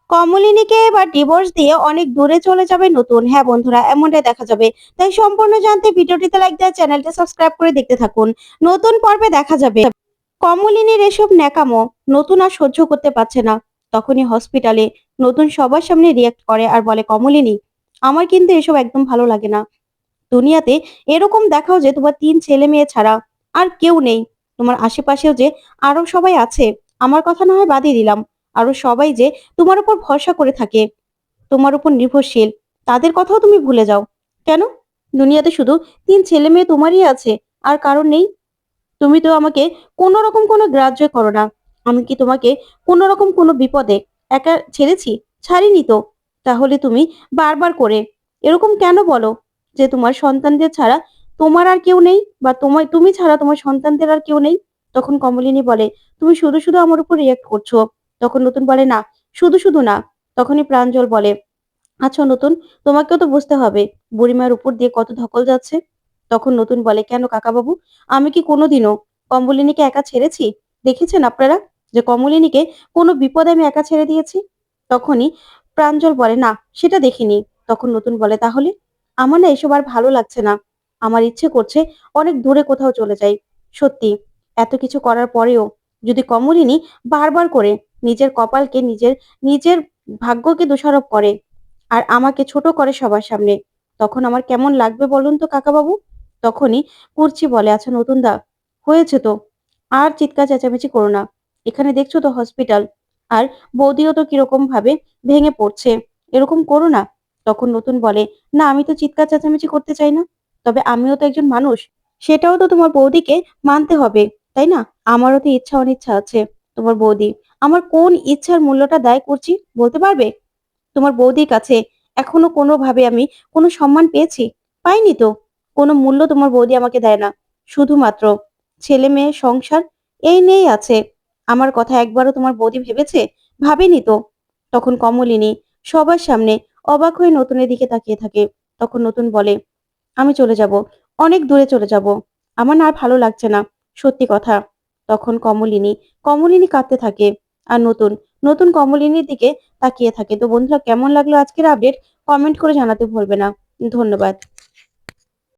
কমলিনীকে এবার ডিভোর্স দিয়ে অনেক দূরে চলে যাবে নতুন। হ্যাঁ বন্ধুরা, এমনটাই দেখা যাবে। তাই সম্পূর্ণ জানতে ভিডিওটিতে লাইক দিয়ে চ্যানেলটি সাবস্ক্রাইব করে দেখতে থাকুন। নতুন পর্বে দেখা যাবে কমলিনীর এসব ন্যাকামো নতুন আর সহ্য করতে পারছে না। তখনই হসপিটালে নতুন সবার সামনে রিয়াক্ট করে আর বলে, কমলিনী, আমার কিন্তু এসব একদম ভালো লাগে না। দুনিয়াতে এরকম দেখাও যে তোমার ৩ ছেলে মেয়ে ছাড়া আর কেউ নেই। তোমার আশেপাশেও যে আরো সবাই আছে, আমার কথা না হয় বাদই দিলাম। আরো সবাই যে তোমার উপর ভরসা করে থাকে, তোমার উপর নির্ভরশীল, তাদের কথাও তুমি ভুলে যাও। কেন? দুনিয়াতে শুধু ৩ ছেলে মেয়ে তোমারই আছে, আর কারণ নেই? তুমি তো আমাকে কোনো রকম কোনো গ্রাহ্য করো না। আমি কি তোমাকে কোনো রকম কোনো বিপদে একা ছেড়েছি? ছাড়িনি তো। তাহলে তুমি বারবার করে এরকম কেন বলো যে তোমার সন্তানদের ছাড়া তোমার আর কেউ নেই, বা তুমি ছাড়া তোমার সন্তানদের আর কেউ নেই? তখন কমলিনী বলে, তুমি শুধু শুধু আমার উপর রিয়েক্ট করছো। তখন নতুন বলে, না, শুধু শুধু না। তখনই প্রাঞ্জল বলে, আচ্ছা নতুন, তোমাকেও তো বুঝতে হবে বুড়িমার উপর দিয়ে কত ধকল যাচ্ছে। তখন নতুন বলে, কেন কাকাবাবু, আমি কি কোনোদিনও কমলিনীকে একা ছেড়েছি? দেখেছেন আপনারা যে কমলিনীকে কোনো বিপদে আমি একা ছেড়ে দিয়েছি? তখনই প্রাঞ্জল বলে, না, সেটা দেখিনি। তখন নতুন বলে, তাহলে আমার না এসব আর ভালো লাগছে না। আমার ইচ্ছে করছে অনেক দূরে কোথাও চলে যাই। সত্যি, এত কিছু করার পরেও যদি কমলিনী বারবার করে নিজের কপালকে, নিজের নিজের ভাগ্যকে দোষারোপ করে আর আমাকে ছোট করে সবার সামনে, তখন আমার কেমন লাগবে বলুন তো কাকাবাবু? তখনই কুর্চি বলে, আচ্ছা নতুন দা, হয়েছে তো, আর চিৎকার চেঁচামেচি করো না। এখানে দেখছো তো হসপিটাল, আর বৌদিও তো কিরকম ভাবে ভেঙে পড়ছে, এরকম করো না। তখন নতুন বলে, না, আমি তো চিৎকার চেঁচামেচি করতে চাই না, তবে আমিও তো একজন মানুষ, সেটাও তো তোমার বৌদিকে মানতে হবে, তাই না? আমারও তো ইচ্ছা অনিচ্ছা আছে। তোমার বৌদি আমার কোন ইচ্ছার মূল্যটা দেয় করছি, বলতে পারবে? তোমার বৌদির কাছে এখনো কোনোভাবে আমি কোনো সম্মান পেয়েছি? পাইনি তো। কোনো মূল্য তোমার বৌদি আমাকে দেয় না। শুধুমাত্র ছেলে মেয়ে সংসার, এই নিয়েই আছে। আমার কথা একবারও তোমার বৌদি ভেবেছে? ভাবেনি তো। তখন কমলিনী সবার সামনে অবাক হয়ে নতুনের দিকে তাকিয়ে থাকে। তখন নতুন বলে, আমি চলে যাব, অনেক দূরে চলে যাব। আমার না আর ভালো লাগছে না, সত্যি কথা। তখন কমলিনী কাঁদতে থাকে। আর নতুন নতুন কমলিনীর দিকে তাকিয়ে থাকে। তো বন্ধুরা, কেমন লাগলো আজকের আপডেট? কমেন্ট করে জানাতে ভুলবে না। ধন্যবাদ।